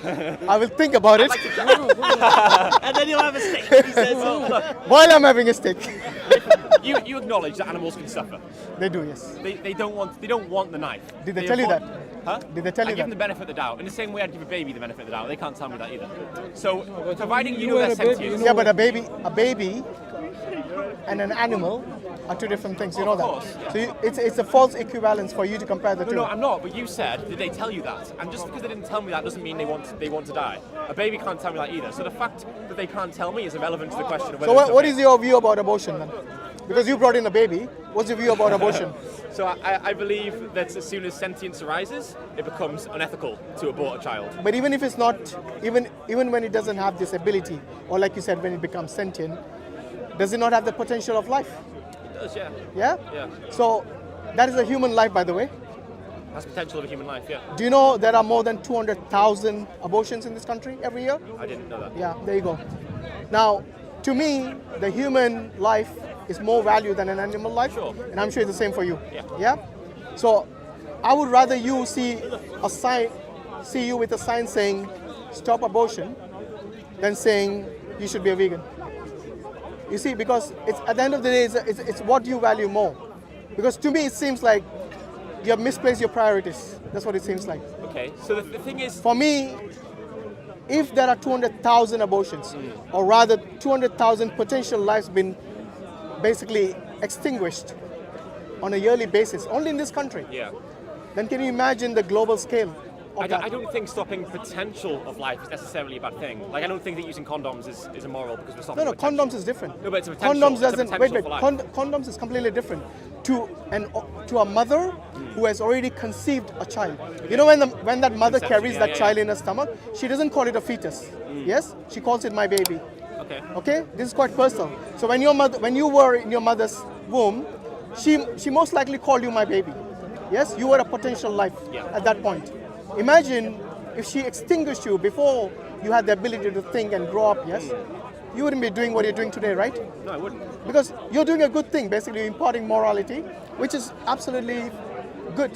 I will think about it. And then you'll have a steak. He says, While I'm having a steak. You acknowledge that animals can suffer. They do, yes. They don't want the knife. Did they tell you that? Huh? Did they tell I you give them that? the benefit of the doubt. In the same way I'd give a baby the benefit of the doubt. They can't tell me that either. So, providing you know they're sentient. Yeah, but a baby and an animal are two different things. You know that. course, yeah. So it's a false equivalence for you to compare the two. No, I'm not. But you said, did they tell you that? And just because they didn't tell me that doesn't mean they want to die. A baby can't tell me that either. So the fact that they can't tell me is irrelevant to the question of whether. So it's what okay. is your view about abortion then? Because you brought in a baby. What's your view about abortion? So I believe that as soon as sentience arises, it becomes unethical to abort a child. But even if it's not, even when it doesn't have this ability, or like you said, when it becomes sentient, does it not have the potential of life? It does, yeah. Yeah? Yeah. So that is a human life, by the way. Has potential of a human life, yeah. Do you know there are more than 200,000 abortions in this country every year? I didn't know that. Yeah, there you go. Now, to me, the human life is more value than an animal life. Sure. And I'm sure it's the same for you. Yeah. Yeah? So I would rather you see you with a sign saying stop abortion than saying you should be a vegan. You see, because it's at the end of the day, it's what you value more. Because to me, it seems like you have misplaced your priorities. That's what it seems like. Okay, so the thing is... For me, if there are 200,000 abortions, or rather 200,000 potential lives been basically extinguished on a yearly basis, only in this country, Yeah. then can you imagine the global scale of that? I don't think stopping potential of life is necessarily a bad thing. Like, I don't think that using condoms is immoral because we're stopping No, potential. condoms is different. No, but it's a potential. Condoms It's a doesn't. potential Wait. for life. Condoms is completely different. To a mother who has already conceived a child. You know, when that mother Conception, carries yeah, that yeah, child in her stomach, she doesn't call it a fetus. Yes, she calls it my baby. Okay. Okay, this is quite personal. So when you were in your mother's womb, she most likely called you my baby. Yes, you were a potential life at that point. Imagine if she extinguished you before you had the ability to think and grow up. Yes, you wouldn't be doing what you're doing today, right? No, I wouldn't. Because you're doing a good thing, basically imparting morality, which is absolutely good,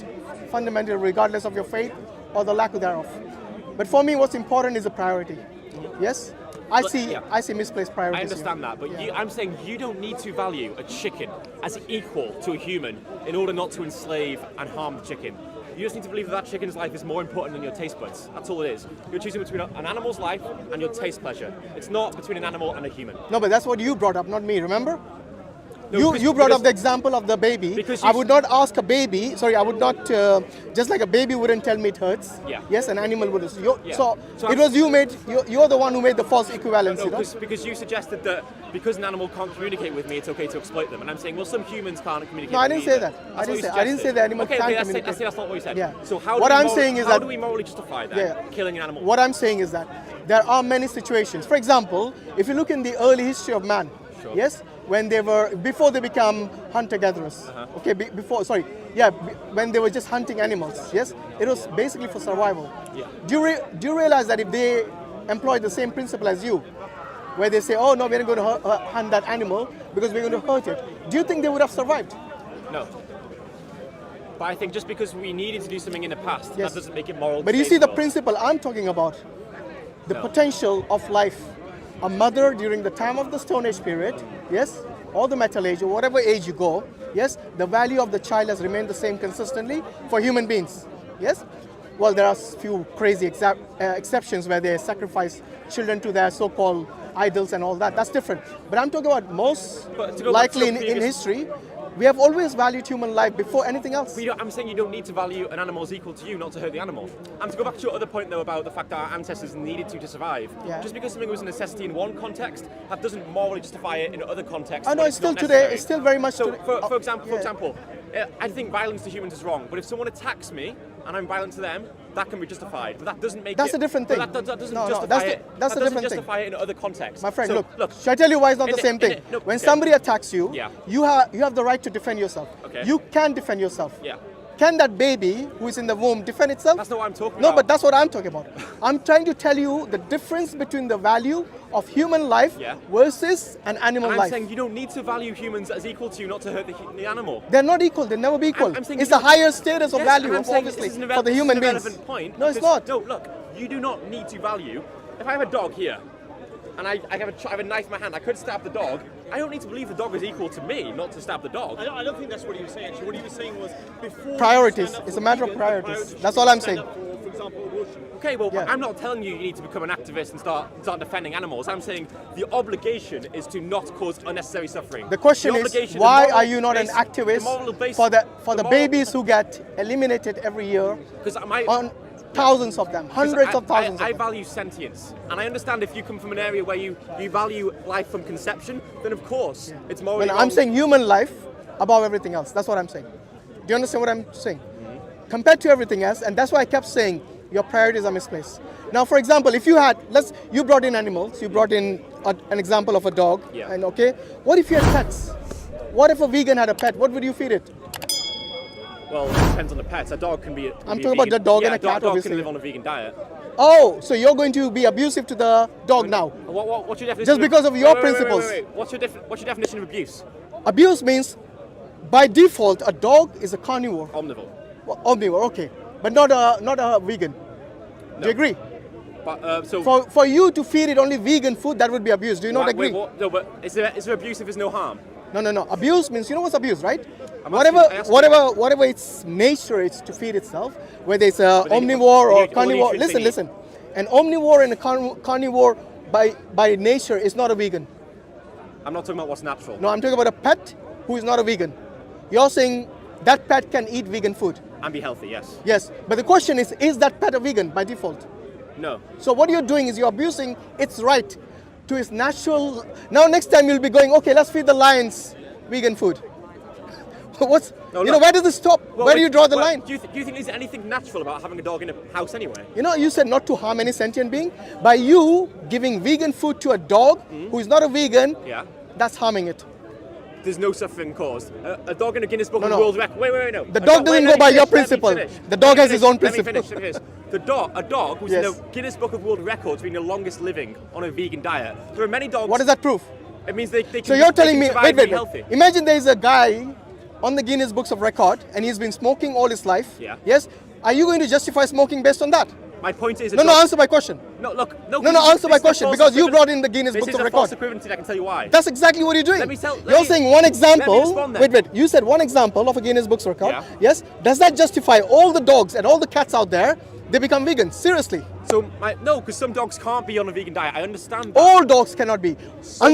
fundamentally, regardless of your faith or the lack thereof. But for me, what's important is the priority. Yes, I see misplaced priorities. I understand here. that, but Yeah. I'm saying you don't need to value a chicken as equal to a human in order not to enslave and harm the chicken. You just need to believe that chicken's life is more important than your taste buds. That's all it is. You're choosing between an animal's life and your taste pleasure. It's not between an animal and a human. No, but that's what you brought up, not me, remember? No, You brought up the example of the baby. Because I would not ask a baby, I would not, just like a baby wouldn't tell me it hurts. Yeah. Yes, an animal would. Yeah. So So it was you're the one who made the false equivalence, No, you know? because you suggested that because an animal can't communicate with me, it's okay to exploit them. And I'm saying, well, some humans can't communicate No, I with didn't me say either. that. That's I what you didn't say the animal okay, can't that's communicate. that's not what you said. Yeah. So how What do we I'm saying is how that- do we morally justify that? Yeah. Killing an animal? What I'm saying is that there are many situations. For example, if you look in the early history of man, Sure. yes, before they become hunter-gatherers. Okay, when they were just hunting animals. Yes, it was basically for survival. Yeah. Do you realize that if they employ the same principle as you, where they say, oh no, we're not going to hunt that animal because we're going to hurt it, do you think they would have survived? No. But I think just because we needed to do something in the past, Yes. that doesn't make it moral. But to you say see it the will. principle I'm talking about, the No. potential of life. A mother during the time of the Stone Age period, yes, or the Metal Age, or whatever age you go, yes, the value of the child has remained the same consistently for human beings, yes? Well, there are few crazy exceptions where they sacrifice children to their so-called idols and all that. That's different. But I'm talking about most But to go back to likely the in previous- history, we have always valued human life before anything else. But I'm saying you don't need to value an animal as equal to you, not to hurt the animal. And to go back to your other point, though, about the fact that our ancestors needed to survive. Yeah. Just because something was a necessity in one context, that doesn't morally justify it in other contexts. I know when it's still not today. necessary. It's still very much So, today. for example, yeah. I think violence to humans is wrong. But if someone attacks me and I'm violent to them, that can be justified. But that doesn't make That's it. a different but thing. That doesn't No, justify that's it. that's that a doesn't different thing. justify it in other contexts. My friend, So, look, should I tell you why it's not the same thing? no, When okay. somebody attacks you, Yeah. you have the right to defend yourself. Okay. You can defend yourself. Yeah. Can that baby who is in the womb defend itself? That's not what I'm talking No, about. but that's what I'm talking about. I'm trying to tell you the difference between the value of human life Yeah. versus an animal And I'm life. saying you don't need to value humans as equal to you, not to hurt the animal. They're not equal. They'll never be equal. I'm saying It's you a don't- higher status of Yes, value, and I'm saying obviously, this is for the human this is an beings. irrelevant point. No, it's because- not. No, look, You do not need to value. If I have a dog here, and I have a knife in my hand, I could stab the dog. I don't need to believe the dog is equal to me, not to stab the dog. I don't think that's what he was saying. Actually, what he was saying was before. Priorities. You stand up It's for a matter of vegans, the priorities. priority That's should all be I'm to saying. stand up for example, abortion. Okay, well, Yeah. I'm not telling you need to become an activist and start defending animals. I'm saying the obligation is to not cause unnecessary suffering. The question is, obligation, why the moral are you not an base- activist the moral base- for the moral- babies who get eliminated every year? Because On thousands of them, hundreds of thousands I of them. value sentience, and I understand if you come from an area where you value life from conception, then of course it's more. When I'm saying human life above everything else, that's what I'm saying. Do you understand what I'm saying? Compared to everything else, and that's why I kept saying your priorities are misplaced. Now, for example, if you you brought in animals, you brought in an example of a dog, Yeah. and okay, what if you had pets? What if a vegan had a pet? What would you feed it? Well, it depends on the pets. A dog can be. I'm talking about the dog and a cat, A dog obviously. can live on a vegan diet. Oh, so you're going to be abusive to the dog now? What's your definition? Just because of your Wait, principles. wait. What's your definition of abuse? Abuse means, by default, a dog is a carnivore. Omnivore. Well, omnivore, okay, but not a vegan. Do you agree? But so. For you to feed it only vegan food, that would be abuse. Do you not agree? No, but is there abuse if there's no harm? No. Abuse means, you know what's abuse, right? I'm asking- I asked you- Whatever its nature is to feed itself, whether it's a But then omnivore all or the carnivore. nutrients they Listen. An omnivore and a carnivore by nature is not a vegan. I'm not talking about what's natural. No, I'm talking about a pet who is not a vegan. You're saying that pet can eat vegan food. And be healthy, yes. Yes, but the question is that pet a vegan by default? No. So what you're doing is you're abusing its right to its natural. Now next time you'll be going, okay, let's feed the lions vegan food. Where does it stop? Where do you draw the line? Do you think there's anything natural about having a dog in a house anyway? You said not to harm any sentient being. By you giving vegan food to a dog who is not a vegan, Yeah. that's harming it. There's no suffering caused. A dog in a Guinness Book No, of no. World Records. Wait, no. The dog doesn't go by your principle. The dog has his own principle. Let me finish. A dog who's Yes. in the Guinness Book of World Records being the longest living on a vegan diet. There are many dogs. What does that prove? It means they can. So you're they telling can me, survive wait. and be healthy. Imagine there is a guy on the Guinness Books of Record and he's been smoking all his life. Yeah. Yes? Are you going to justify smoking based on that? My point is. No, answer my question. No, look. No, Answer my this is a question, false because you equivalent- brought in the Guinness This Books is of a false Record. equivalency. I can tell you why. That's exactly what you're doing. You're saying one let me example. respond then. Wait. You said one example of a Guinness Books record. Yeah. Yes. Does that justify all the dogs and all the cats out there? They become vegans. Seriously. So no, because some dogs can't be on a vegan diet. I understand that. All dogs cannot be, Some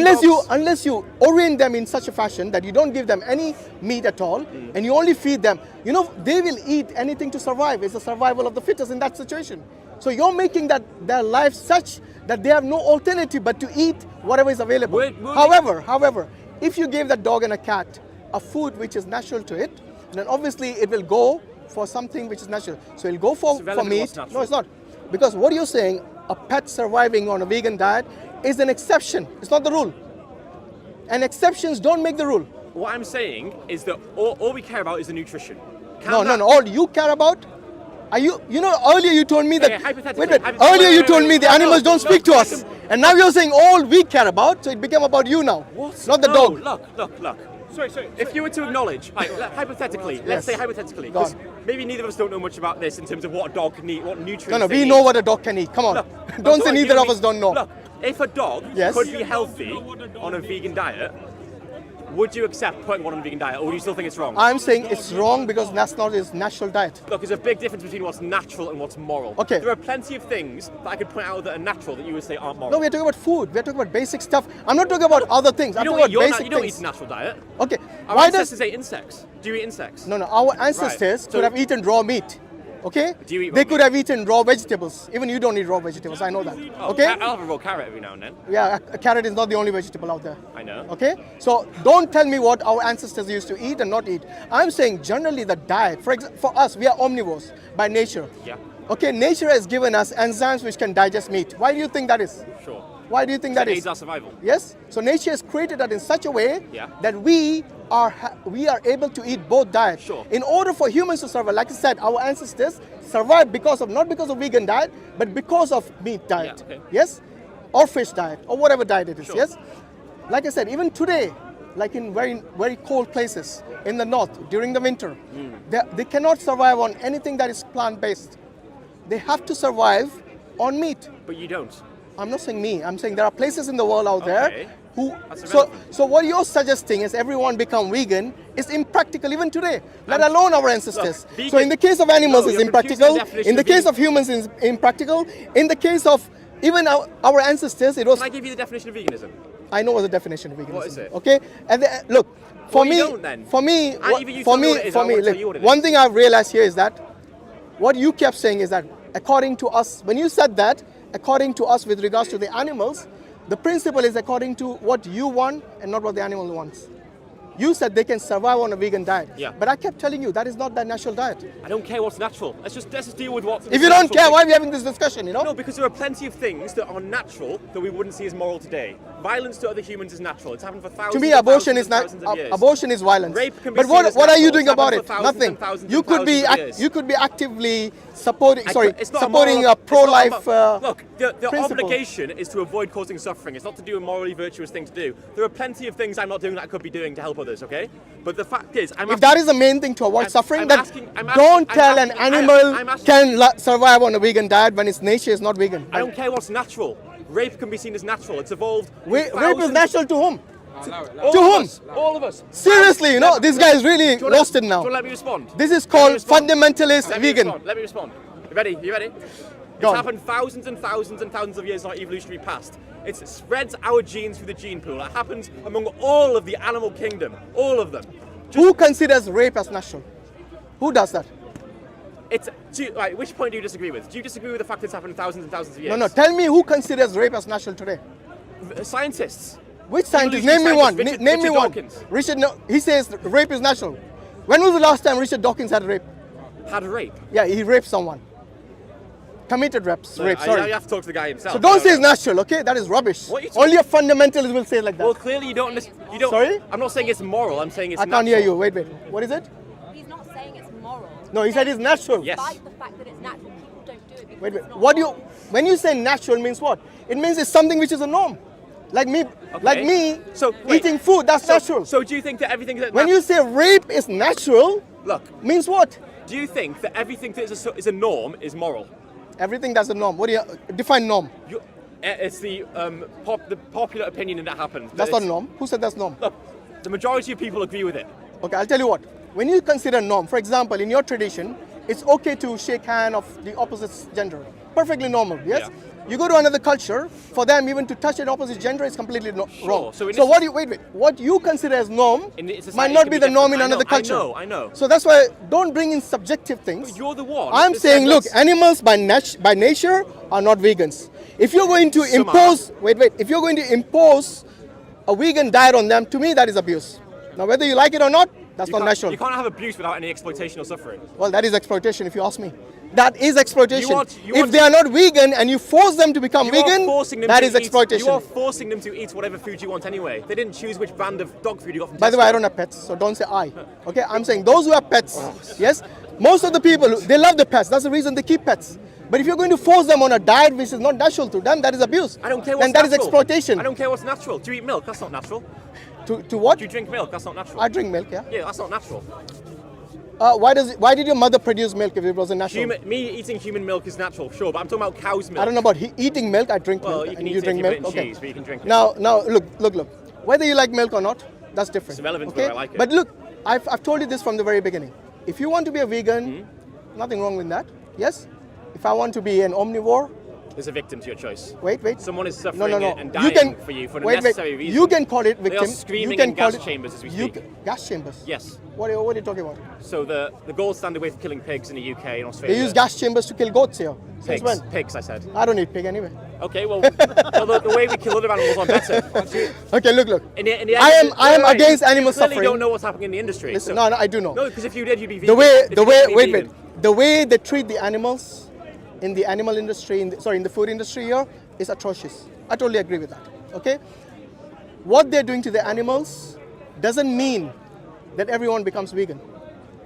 unless you orient them in such a fashion that you don't give them any meat at all, and you only feed them. They will eat anything to survive. It's the survival of the fittest in that situation. So you're making their life such that they have no alternative but to eat whatever is available. However, if you gave that dog and a cat a food which is natural to it, then obviously it will go for something which is natural. So it'll go for relevant meat. what's natural. No, it's not. Because what you're saying, a pet surviving on a vegan diet is an exception. It's not the rule. And exceptions don't make the rule. What I'm saying is that all we care about is the nutrition. No. All you care about are earlier you told me that. Yeah, hypothetically. Earlier you told me the animals don't speak to no, us. And now you're saying all we care about, so it became about you now. What? Not the No, dog. Look. Sorry. If you were to acknowledge, hypothetically, let's say hypothetically, Go because maybe neither of us don't know much about this in terms of what a dog can eat, what nutrients No, they we need. know what a dog can eat. Come on. Look, Don't say sorry, neither you of us don't know. Look, if a dog Yes. could be healthy on a vegan diet, would you accept putting one on a vegan diet, or do you still think it's wrong? I'm saying it's wrong because that's not his natural diet. Look, there's a big difference between what's natural and what's moral. Okay. There are plenty of things that I could point out that are natural that you would say aren't moral. No, we're talking about food. We're talking about basic stuff. I'm not talking about other things. I'm talking about basic you don't things. eat a natural diet. Okay. Our Why ancestors does ate insects. Do you eat insects? No, our ancestors So- could have eaten raw meat. Okay? Do you eat raw They could meat? have eaten raw vegetables. Even you don't eat raw vegetables. I know that. Oh, Okay? I'll have a raw carrot every now and then. Yeah, a carrot is not the only vegetable out there. I know. Okay? So don't tell me what our ancestors used to eat and not eat. I'm saying generally the diet, for us, we are omnivores by nature. Yeah. Okay, nature has given us enzymes which can digest meat. Why do you think that is? Sure. Why do you think that It is? aids our survival. Yes. So nature has created that in such a way Yeah. that we are able to eat both diets. Sure. In order for humans to survive, like I said, our ancestors survived not because of vegan diet, but because of meat diet. Yeah, okay. Yes, or fish diet, or whatever diet it is. Sure. Yes. Like I said, even today, like in very very cold places in the north during the winter, they cannot survive on anything that is plant-based. They have to survive on meat. But you don't. I'm not saying me. I'm saying there are places in the world out Okay. there who. That's So, irrelevant. so what you're suggesting is everyone become vegan is impractical even today, let alone our ancestors. Look, So in the case of animals, No, it's you're confusing the impractical. definition In the of case vegan. of humans, it's impractical. In the case of even our ancestors, it was. Can I give you the definition of veganism? I know what the definition of veganism. What is it? Okay, and look, for Well, you me, don't then. for me, Either you for tell me me, what it is, for or I me, won't tell look, you what it one is. thing I've realized here is that what you kept saying is that according to us, when you said that, according to us with regards to the animals, the principle is according to what you want and not what the animal wants. You said they can survive on a vegan diet. Yeah. But I kept telling you that is not their natural diet. I don't care what's natural. Let's just deal with what's. If you don't care, why are we having this discussion, you know? No, because there are plenty of things that are natural that we wouldn't see as moral today. Violence to other humans is natural. It's happened for thousands. To me, and abortion thousands is and not. thousands of years. Abortion is violence. Rape can be But seen as what are you natural. doing It's about happened it? for thousands Nothing. and thousands You and could be thousands of years. you could be actively supporting. It's not supporting moral, a pro-life. Look, the principle. obligation is to avoid causing suffering. It's not to do a morally virtuous thing to do. There are plenty of things I'm not doing that I could be doing to help others. Okay, but the fact is, If that is the main thing to avoid I'm- suffering, I'm then asking- don't I'm tell an asking- I'm animal asking- can survive on a vegan diet when its nature is not vegan. I don't care what's natural. Rape can be seen as natural. It's evolved. in Rape is thousands- natural to whom? All To of whom? us, all of us. Seriously, you know, this guy is really Do you wanna- lost it Do you now. want to let me respond? This is Let me called respond. fundamentalist Let me vegan. respond. Let me respond. You ready? You ready? Go It's on. happened thousands and thousands and thousands of years in our evolutionary past. It spreads our genes through the gene pool. It happens among all of the animal kingdom. All of them. Who considers rape as natural? Who does that? Right, which point do you disagree with? Do you disagree with the fact that it's happened thousands and thousands of years? No. Tell me who considers rape as natural today. Scientists. Which scientist? Evolutionary Name me one. scientist, Name me Richard one. Dawkins. Richard. No, he says rape is natural. When was the last time Richard Dawkins had rape? Had rape. Yeah, he raped someone. Committed rape. Sorry. You have to talk to the guy himself. So don't say it's natural, okay? That is rubbish. What are you talking- Only a fundamentalist will say it like that. Well, clearly you don't understand. You don't. Sorry? I'm not saying it's moral. I'm saying it's I can't hear natural. you. Wait. What is it? He's not saying it's moral. No, he said it's natural. Yes. Despite the fact that it's natural, people don't do it because Wait. it's not What do you? moral. When you say natural means what? It means it's something which is a norm. Like me, So, wait. eating food. That's natural. So do you think that everything that When you say rape is natural, look, means what? do you think that everything that is a norm is moral? Everything that's a norm. What do you define norm? It's the popular opinion that happens. That's not norm. Who said that's norm? Look, the majority of people agree with it. Okay, I'll tell you what. When you consider norm, for example, in your tradition, it's okay to shake hand of the opposite gender. Perfectly normal, yes? Yeah. You go to another culture, for them even to touch an opposite gender is completely wrong. So in So this- what do you wait? What you consider as norm In this society, might it not can be be the norm in different. another culture. I know. So that's why don't bring in subjective things. But you're the one I'm that saying, said look, let's- animals by nature are not vegans. If you're going to Some impose, if you're going to impose a vegan diet on them, to me that is abuse. Now whether you like it or not, that's not natural. You can't have abuse without any exploitation or suffering. Well, that is exploitation if you ask me. That is exploitation. You If want they are not vegan and you force them to become You vegan, are forcing them that to is eat- exploitation. You are forcing them to eat whatever food you want anyway. They didn't choose which brand of dog food you got from By the way, Tesco. I don't have pets, so don't say I. Okay, I'm saying those who have pets, yes, most of the people, they love the pets. That's the reason they keep pets. But if you're going to force them on a diet which is not natural to them, that is abuse. I don't care what's Then that natural. is exploitation. I don't care what's natural. Do you eat milk? That's not natural. To what? Do you drink milk? That's not natural. I drink milk, yeah. Yeah, that's not natural. Why did your mother produce milk if it wasn't natural? Me eating human milk is natural, sure, but I'm talking about cow's milk. I don't know about eating milk. I drink Well, milk. you can and eat you it drink if you milk. put it in Okay. cheese, but you can drink it. Now, look. Whether you like milk or not, that's different. It's irrelevant okay? whether I like it. But look, I've told you this from the very beginning. If you want to be a vegan, nothing wrong with that. Yes. If I want to be an omnivore, There's a victim to your choice. wait. Someone is No. suffering and dying for you for an unnecessary reason. You can call it They victim. are screaming you can in call gas chambers as we speak. Gas chambers. Yes. What are you talking about? So the gold standard way for killing pigs in the UK and Australia. They use gas chambers to kill goats here. Since pigs. when? Pigs, I said. I don't eat pig anyway. Okay, well, the way we kill other animals are better. Okay, look. In the I am wait, against you animal clearly suffering. don't know what's happening in the industry. Listen, so- no, I do know. No, because if you did, you'd be vegan. The way, If you did, you'd be vegan. the way they treat the animals in the animal industry, in the food industry here, is atrocious. I totally agree with that. Okay, what they're doing to the animals doesn't mean that everyone becomes vegan.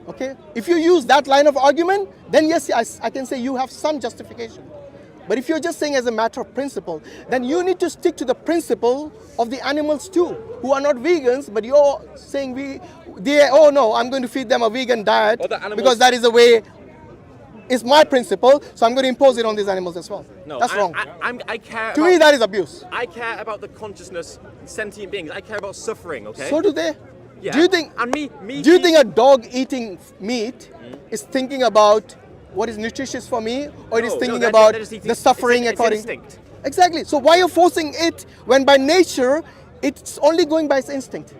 Okay, if you use that line of argument, then yes, I can say you have some justification. But if you're just saying as a matter of principle, then you need to stick to the principle of the animals too, who are not vegans, but you're saying oh no, I'm going to feed them a vegan diet Other animals- because that is the way. is my principle, so I'm going to impose it on these animals as well. No, that's wrong. I care. To me, that is abuse. I care about the consciousness, sentient beings. I care about suffering. Okay. So do they. Yeah. Do you think? And me Do you think a dog eating meat is thinking about what is nutritious for me, or it is thinking about they're just eating- the suffering it's according? instinct. Exactly. So why are you forcing it when by nature it's only going by its instinct?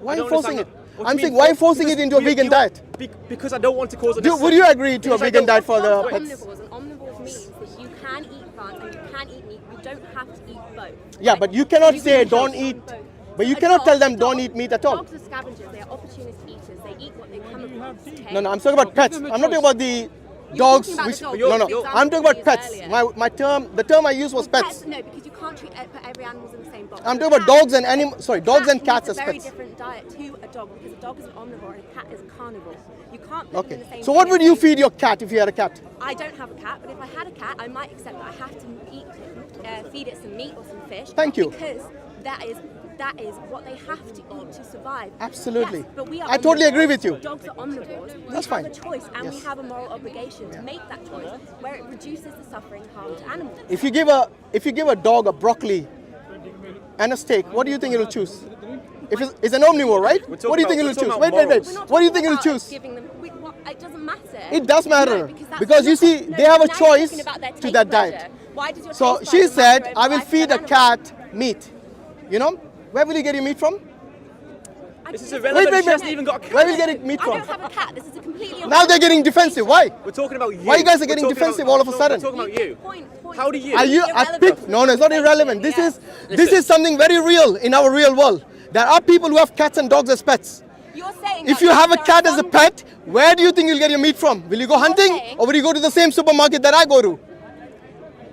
Why are you don't forcing understand it? that. What do I'm you saying mean? why are you forcing Because it into a vegan diet? Because I don't want to cause. Would you agree to a Because I vegan don't- diet for the Dogs are pets? omnivores, and omnivores means that you can eat plants and you can eat meat. You don't have to eat both. Yeah, Right? but you cannot You say can don't choose eat. both. But you A cannot tell them a don't eat meat at all. Dogs are scavengers. They are opportunist eaters. They eat what they come across. Okay? No, I'm talking about pets. I'm not talking about the dogs. talking about Which, the dogs. no, no. Your I'm talking about example pets. you used earlier. My term, the term I used was pets. No, because you can't treat put every animal in the same box. I'm talking about dogs and animals. Sorry, dogs and cats as It's a very pets. different diet to a dog because a dog is an omnivore and a cat is a carnivore. You can't put them in Okay. the same. So what thing would and you say- feed your cat if you had a cat? I don't have a cat, but if I had a cat, I might accept that I have to feed it some meat or some fish. Thank you. Because that is what they have to eat to survive. Absolutely. Yes, but we are I totally omnivores. agree with you. Dogs are omnivores. That's we fine. have a choice, and we Yes. have a moral obligation to make that choice, where it reduces the suffering and harm to animals. If you give a dog a broccoli and a steak, what do you think it'll choose? If it's an omnivore, right? talking What do you think about- it'll we're choose? talking Wait, about wait, wait. morals. We're not What do you talking think it'll about choose? giving them, it doesn't matter. It does matter. No, that's Because you not- see, no, they have a now you're choice talking about their to taste that pleasure. diet. Why does your So taste she pleasure said, matter I over will life feed of a an animal? cat meat. You know? Where will you get your meat from? This is I- irrelevant. Wait, She hasn't even got a cat. Where will you get it meat I from? don't have a cat. This is a completely. Now they're getting defensive. Why? We're talking about you. Why you guys are We're getting talking defensive about- all of a no, sudden? We're talking about you. Point. How do you- Are you? I Irrelevant picked. No, it's not irrelevant. This is something very real in our real world. There are people who have cats and dogs as pets. You're saying If that you have a there are cat as a some- pet, where do you think you'll get your meat from? Will you go hunting, saying- or will you go to the same supermarket that I go to?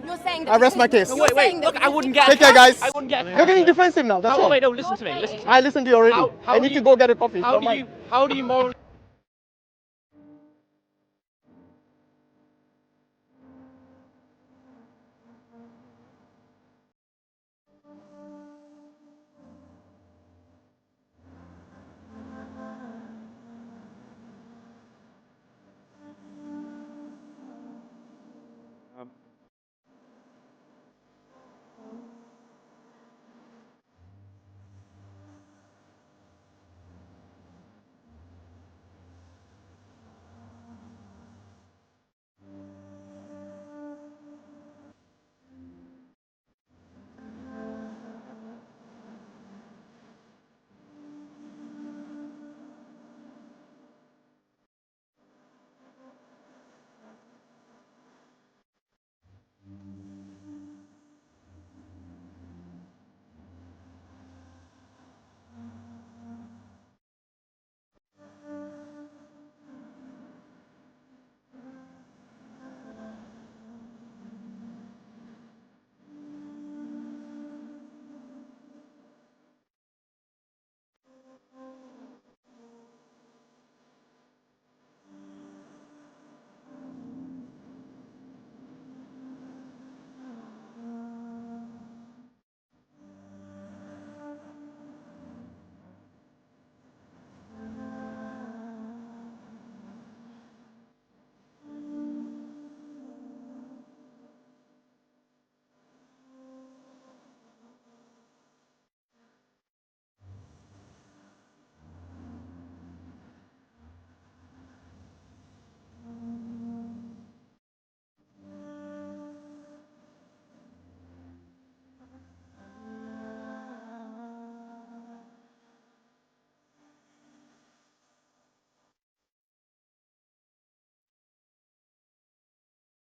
You're saying that I rest my because- case. you're Wait, saying that look, I because wouldn't you get. Take care, guys. I wouldn't get. You're getting defensive now. That's all. Wait, no, listen to me. Listen to me. I listened to you already. How I do need you- to go get a coffee. How Don't do mind. you? How do you morally?